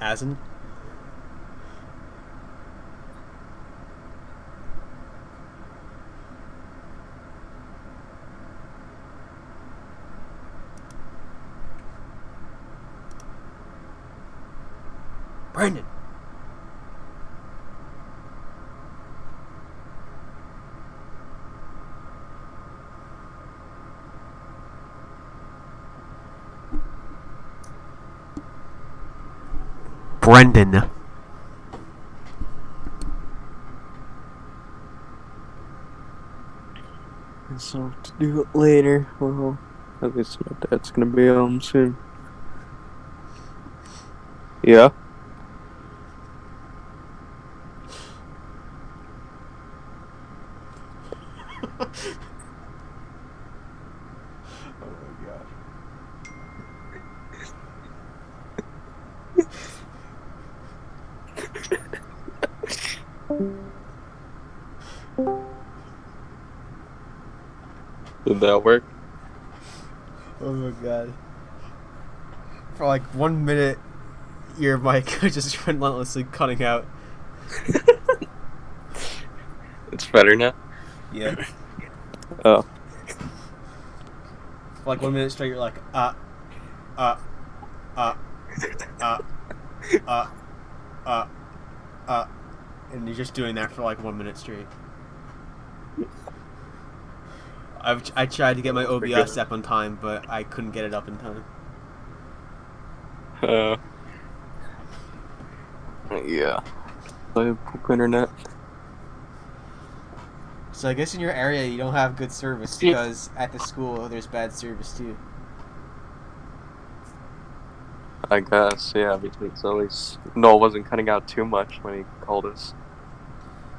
Asin? Brandon! Brendan. So to do it later, well, at least my dad's gonna be home soon. Yeah. Oh my gosh. Did that work? Oh my god. For like 1 minute, your mic was just relentlessly cutting out. It's better now? Yeah. Oh. For like 1 minute straight, you're like, uh, uh, uh, uh, and you're just doing that for like 1 minute straight. I tried to get my OBS up on time, but I couldn't get it up in time. Yeah. I have poor internet. So I guess in your area you don't have good service because at the school there's bad service too. I guess, yeah, because at least Noel wasn't cutting out too much when he called us.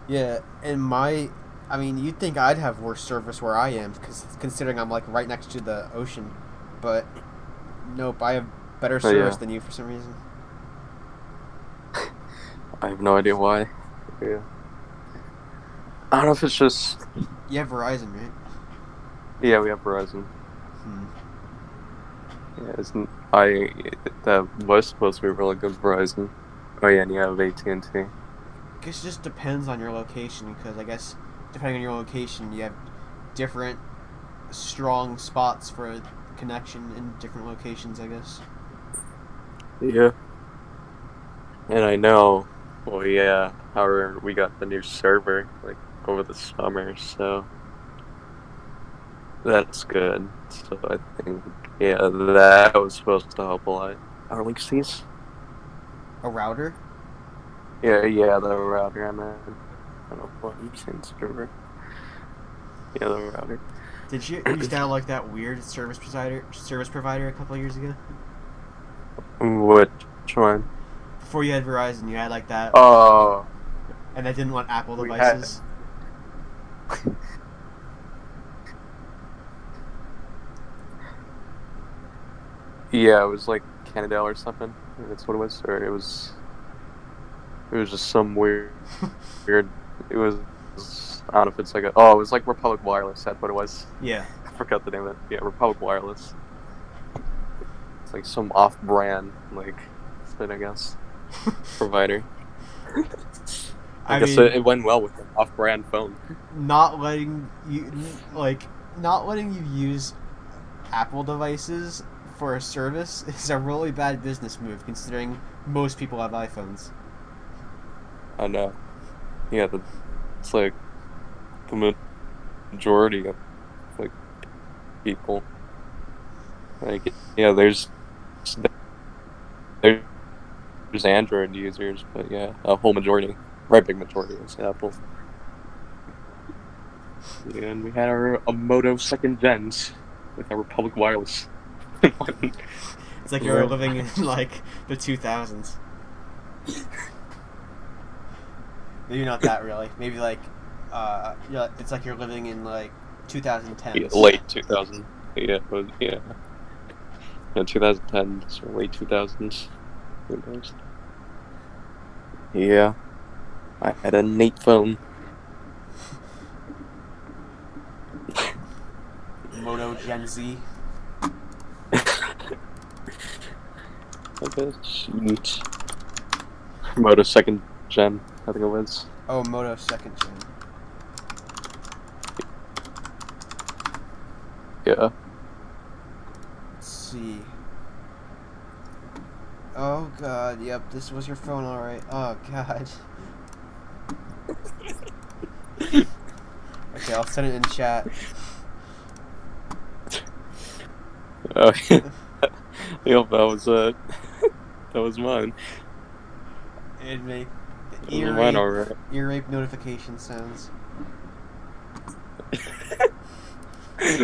Yeah, and I mean, you'd think I'd have worse service where I am, because considering I'm like right next to the ocean, but nope, I have better service than you for some reason. I have no idea why. Yeah. I don't know if it's just... You have Verizon, right? Yeah, we have Verizon. Yeah, that was supposed to be really good Verizon. Oh yeah, and you have AT&T. I guess it just depends on your location, because I guess depending on your location, you have different strong spots for connection in different locations, I guess. Yeah. And I know, well, yeah, however, we got the new server, like, over the summer, so that's good. So I think, yeah, that was supposed to help a lot. Our link sees? A router? Yeah, the router, I meant. I don't know what I'm saying, server. Yeah, the router. Did you used to have like that weird service provider a couple of years ago? Which one? Before you had Verizon, you had like that. Oh. And they didn't want Apple devices. Yeah, it was like Canada or something. That's what it was. Or it was just some weird. It was. I don't know if it's like it was like Republic Wireless. That's what it was. Yeah. I forgot the name of it. Yeah, Republic Wireless. It's like some off-brand thing, I guess. Provider. I guess mean, it went well with an off-brand phone. Not letting you use Apple devices for a service is a really bad business move, considering most people have iPhones. I know. Yeah, it's like the majority of people. There's Android users, but yeah, a whole majority, right big majority is Apple. Yeah, and we had our Moto 2nd gens with our Republic Wireless. It's like you're living in like the 2000s. Maybe not that really. Maybe like, it's like you're living in like 2010. Yeah, late 2000. Yeah, no, 2010s or late 2000s. Who knows? Yeah, I had a neat phone. Moto Gen Z. I guess. Moto second gen, I think it was. Oh, Moto second gen. Yeah. Let's see. Oh god, yep, this was your phone, alright. Oh god. Okay, I'll send it in chat. Oh, yep, that was mine. It'd make That was mine, alright. ear rape notification sounds.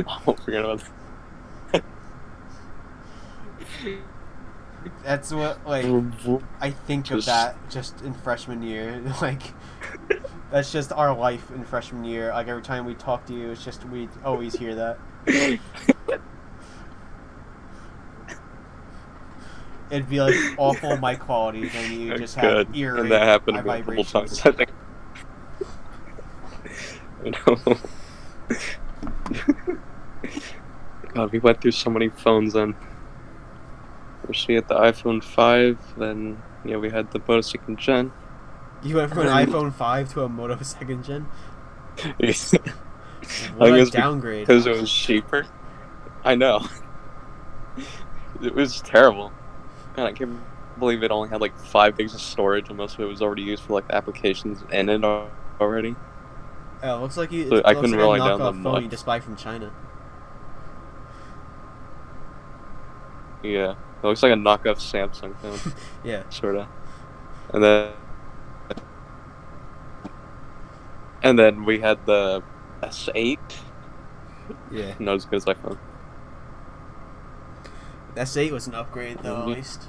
I'll forget about that. That's what, like, I think of that just in freshman year. Like, that's just our life in freshman year. Like, every time we talk to you, it's just, we always hear that. It'd be, like, awful mic quality, and you just have ear rape. And that happened a couple times, I think. I know. God, we went through so many phones then. First we had the iPhone 5, then we had the Moto second gen. You went from an iPhone 5 to a Moto second gen? What a downgrade. Because it was cheaper. I know. It was terrible. God, I can't believe it only had like 5 gigs of storage, and most of it was already used for like applications in it already. Oh, it looks like you. So I couldn't really like a download phone much. you just buy from China. Yeah, it looks like a knockoff Samsung phone. Yeah. Sorta. And then we had the S8. Yeah. Not as good as iPhone. The S8 was an upgrade, though, at least.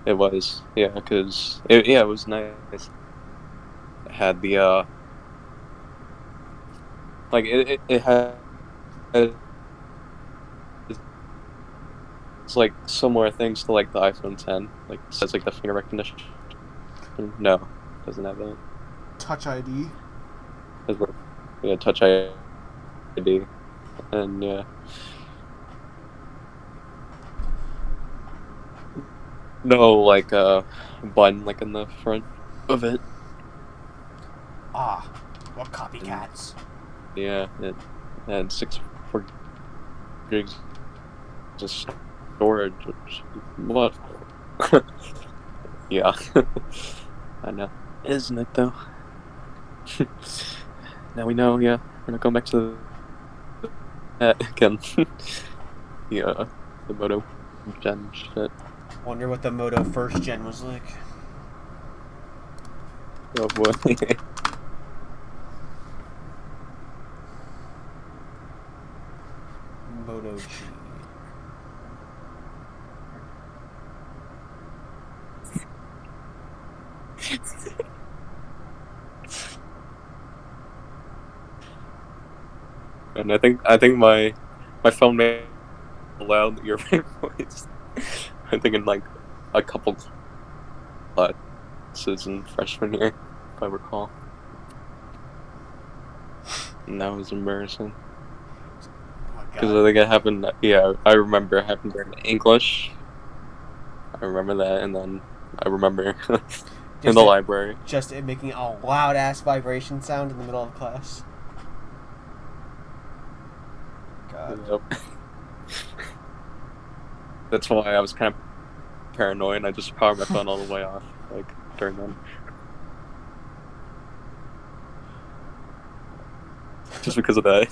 It was, yeah, because it was nice. It had the like it had it's like similar things to like the iPhone 10. Like it says like the finger recognition. No, doesn't have that. Touch ID. Yeah, Touch ID, and yeah. No, like button like in the front of it. Ah, what copycats? Yeah, it had 64 gigs of storage. What? Yeah, I know. Isn't it though? Now we know. Yeah, we're not going back to that again. Yeah, the Moto gen shit. Wonder what the Moto first gen was like. Oh boy. Moto G. And I think my phone made a loud your voice. I think in like a couple classes in freshman year, if I recall. And that was embarrassing. Because I think it happened. Yeah, I remember it happened during English. I remember that, and then I remember in the library. Just it making a loud ass vibration sound in the middle of class. God. Yep. That's why I was kind of paranoid, and I just powered my phone all the way off, like during them. Just because of that.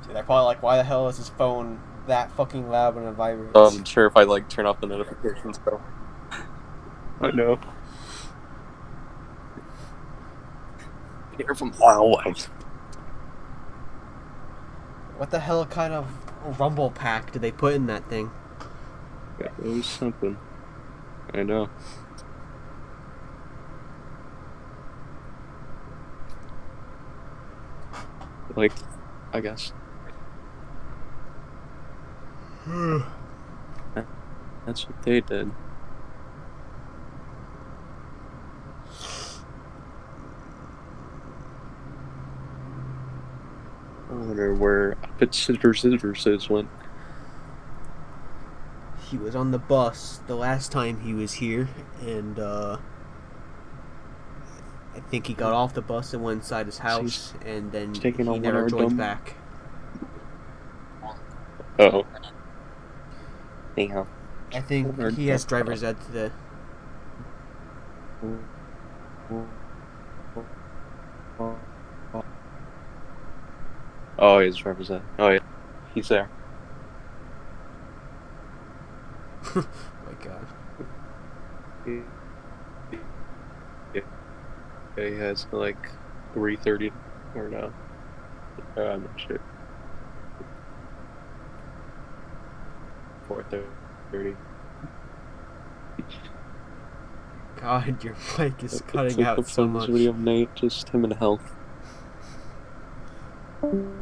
Dude, they're probably like, why the hell is his phone that fucking loud when it vibrates? I'm sure if I like turn off the notifications, though. I know. Hear from far away. What the hell kind of rumble pack did they put in that thing? Yeah, it was something. I know. Like, I guess. That's what they did. I wonder where scissors went. he was on the bus the last time he was here, and I think he got off the bus and went inside his house, and then he never joined back. Oh. Anyhow. I think he has driver's ed today. Oh, he's driver's ed. Oh, yeah. He's there. Oh my god. Yeah, he has like 3:30 or no. I'm not sure. 4:30. God, your mic is cutting out so much. Video of Nate, just him and health. Oh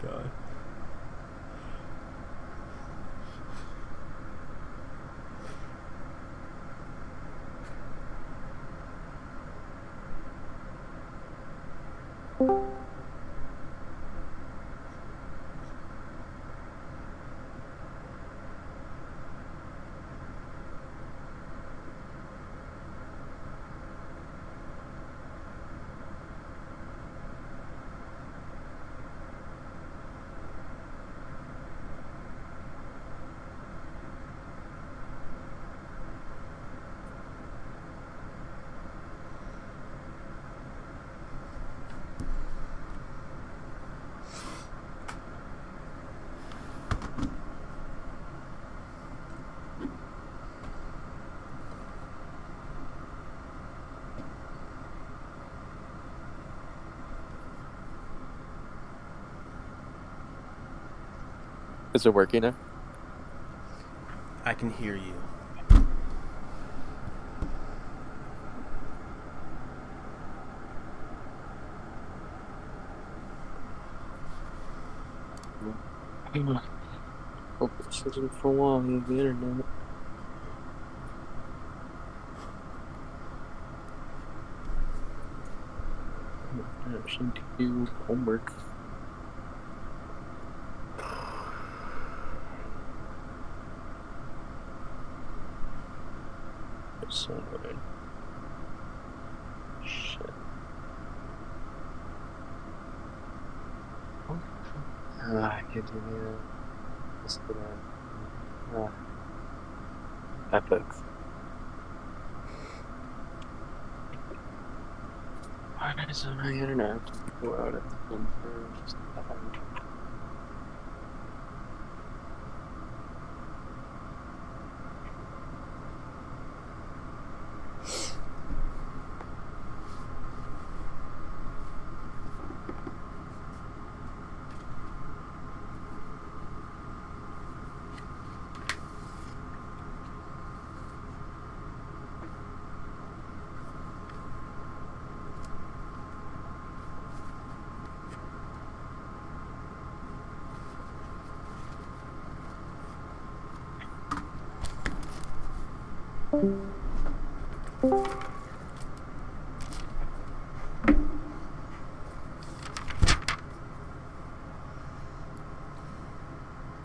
god. Is it working now? I can hear you. Hope this isn't for long on the internet. I should do homework. So annoying. Shit. I can't do that. Let's do that. Epic. Why is it my internet? Go out at the phone first.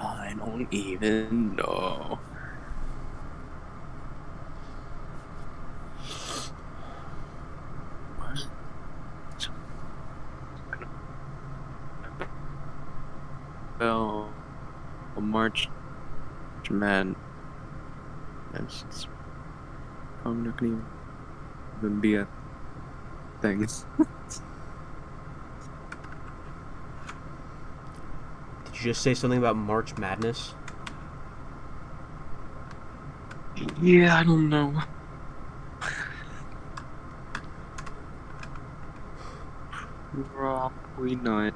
I don't even know. Well, March Man. It's probably not gonna even be a thing. Did you just say something about March Madness? Yeah, I don't know. Probably not.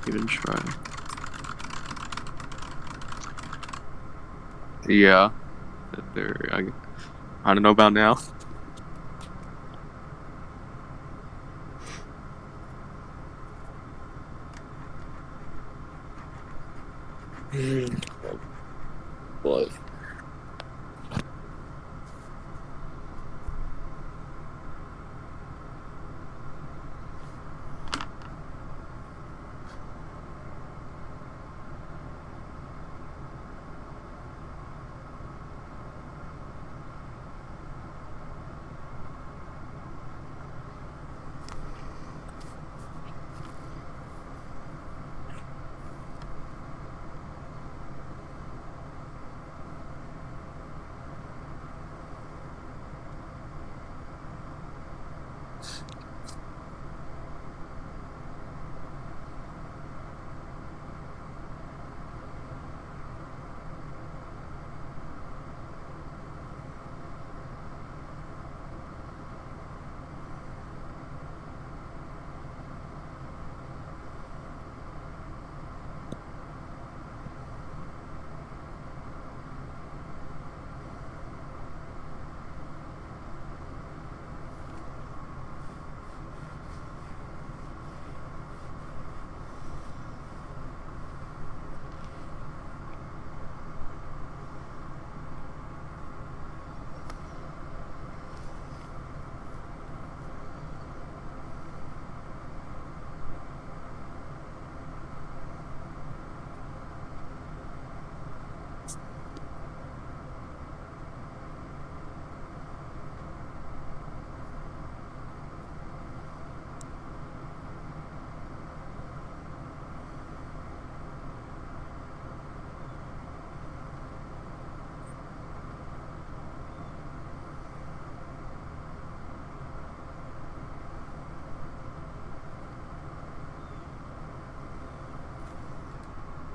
Even try. Yeah. I don't know about now. What?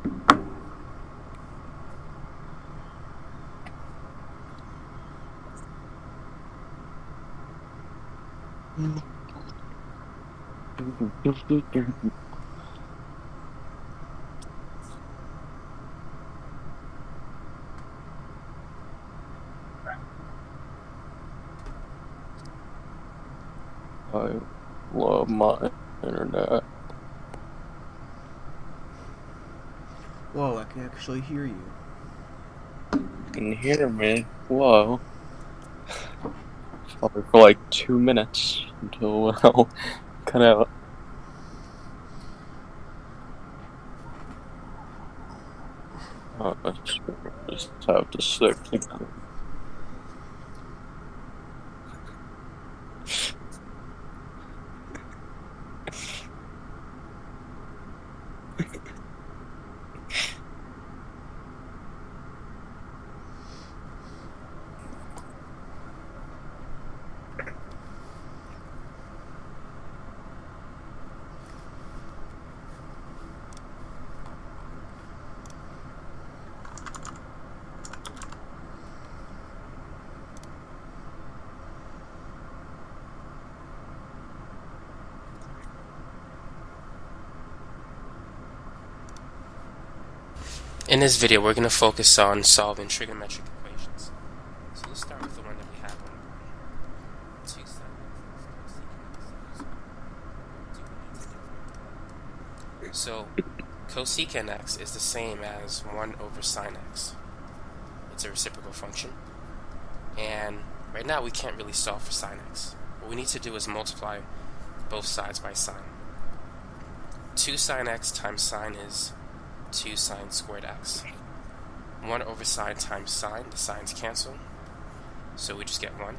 I love my internet. Whoa, I can actually hear you. You can hear me. Whoa. Probably for like 2 minutes until I'll cut out. I just have to stick together. In this video, we're going to focus on solving trigonometric equations. So let's start with the one that we have on the board. So cosecant x is the same as 1 over sine x. It's a reciprocal function. And right now we can't really solve for sine x. What we need to do is multiply both sides by sine. 2 sine x times sine is 2 sine squared x. 1 over sine times sine, the sines cancel, so we just get 1.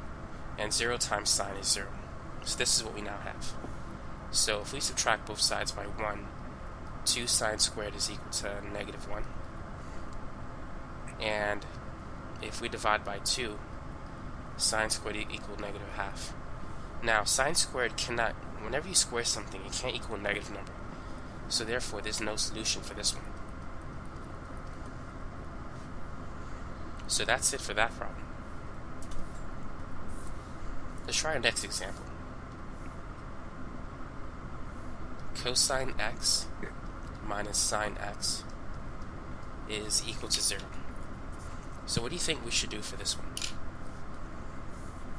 And 0 times sine is 0. So this is what we now have. So if we subtract both sides by 1, 2 sine squared is equal to negative 1. And if we divide by 2, sine squared equal negative half. Now, sine squared cannot, whenever you square something, it can't equal a negative number. So therefore, there's no solution for this one. So that's it for that problem. Let's try our next example. Cosine x minus sine x is equal to 0. So what do you think we should do for this one?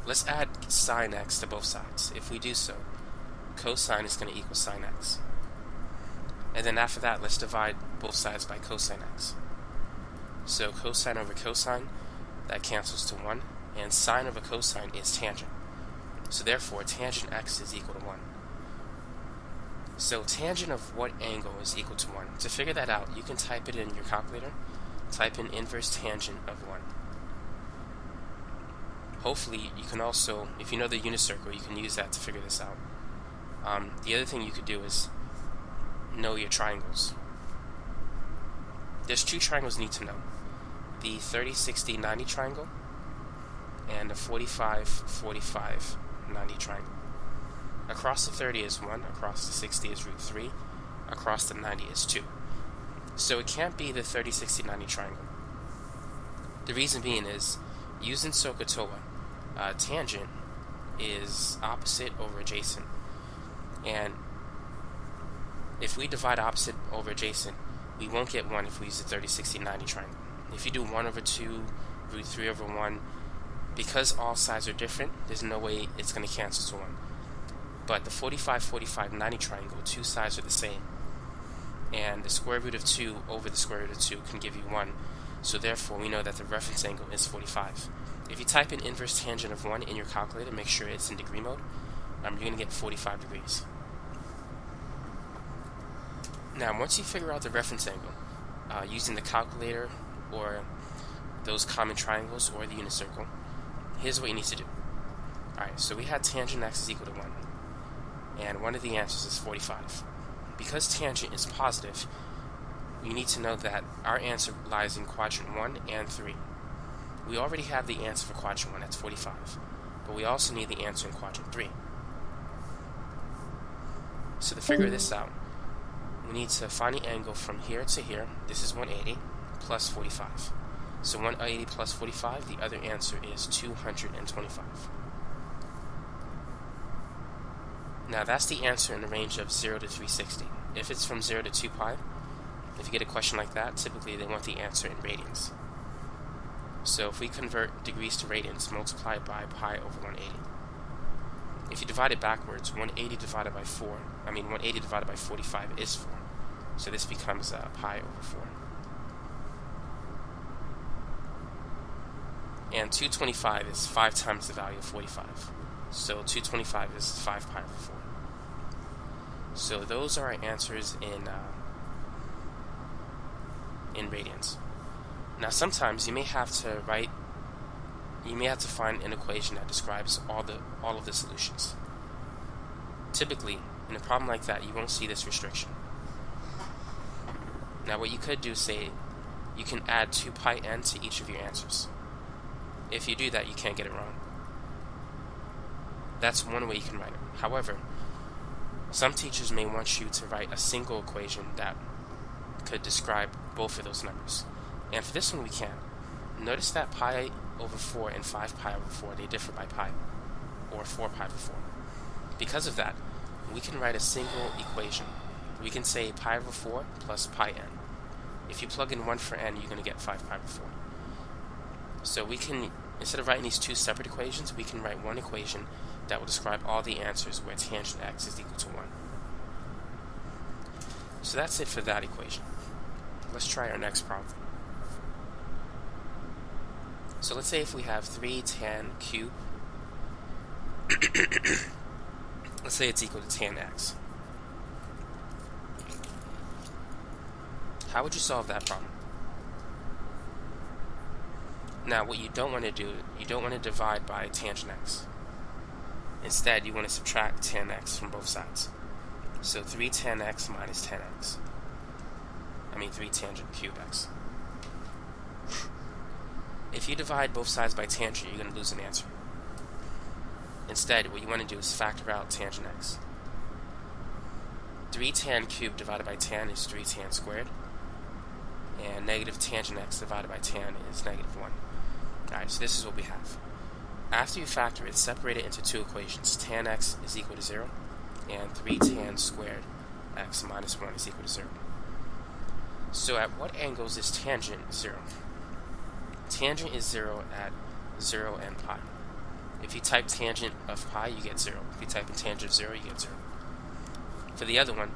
Let's add sine x to both sides. If we do so, cosine is going to equal sine x. And then after that, let's divide both sides by cosine x. So cosine over cosine, that cancels to 1, and sine over cosine is tangent. So therefore, tangent x is equal to 1. So tangent of what angle is equal to 1? To figure that out, you can type it in your calculator. Type in inverse tangent of 1. Hopefully, you can also, if you know the unit circle, you can use that to figure this out. The other thing you could do is know your triangles. There's 2 triangles you need to know. The 30, 60, 90 triangle and the 45, 45, 90 triangle. Across the 30 is 1, across the 60 is root 3, across the 90 is 2. So it can't be the 30, 60, 90 triangle. The reason being is, using SOHCAHTOA, tangent is opposite over adjacent. And if we divide opposite over adjacent, we won't get 1 if we use the 30, 60, 90 triangle. If you do 1 over 2, root 3 over 1, because all sides are different, there's no way it's going to cancel to 1. But the 45, 45, 90 triangle, 2 sides are the same. And the square root of 2 over the square root of 2 can give you 1. So therefore, we know that the reference angle is 45. If you type in inverse tangent of 1 in your calculator, make sure it's in degree mode, you're going to get 45 degrees. Now, once you figure out the reference angle, using the calculator or those common triangles or the unit circle, here's what you need to do. Alright, so we had tangent x is equal to 1. And one of the answers is 45. Because tangent is positive, you need to know that our answer lies in quadrant 1 and 3. We already have the answer for quadrant 1, that's 45. But we also need the answer in quadrant 3. So to figure this out, we need to find the angle from here to here. This is 180 plus 45. So 180 plus 45, the other answer is 225. Now that's the answer in the range of 0 to 360. If it's from 0 to 2 pi, if you get a question like that, typically they want the answer in radians. So if we convert degrees to radians, multiply by pi over 180. If you divide it backwards, 180 divided by 45 is 4. So this becomes pi over 4. And 225 is 5 times the value of 45. So 225 is 5 pi over 4. So those are our answers in radians. Now sometimes you may have to find an equation that describes all of the solutions. Typically, in a problem like that, you won't see this restriction. Now what you could do is say you can add 2 pi n to each of your answers. If you do that, you can't get it wrong. That's one way you can write it. However, some teachers may want you to write a single equation that could describe both of those numbers. And for this one, we can. Notice that pi over 4 and 5 pi over 4, they differ by pi, or 4 pi over 4. Because of that, we can write a single equation. We can say pi over 4 plus pi n. If you plug in 1 for n, you're going to get 5 pi over 4. So we can, instead of writing these two separate equations, we can write one equation that will describe all the answers where tangent x is equal to 1. So that's it for that equation. Let's try our next problem. So let's say if we have 3 tan cubed, let's say it's equal to tan x. How would you solve that problem? Now what you don't want to do, you don't want to divide by tangent x. Instead, you want to subtract tan x from both sides. So 3 tan x minus tan x. 3 tangent cube x. If you divide both sides by tangent, you're going to lose an answer. Instead, what you want to do is factor out tangent x. 3 tan cubed divided by tan is 3 tan squared. And negative tangent x divided by tan is negative 1. Alright, so this is what we have. After you factor it, separate it into two equations. Tan x is equal to 0, and 3 tan squared x minus 1 is equal to 0. So at what angles is tangent 0? Tangent is 0 at 0 and pi. If you type tangent of pi, you get 0. If you type in tangent of 0, you get 0. For the other one,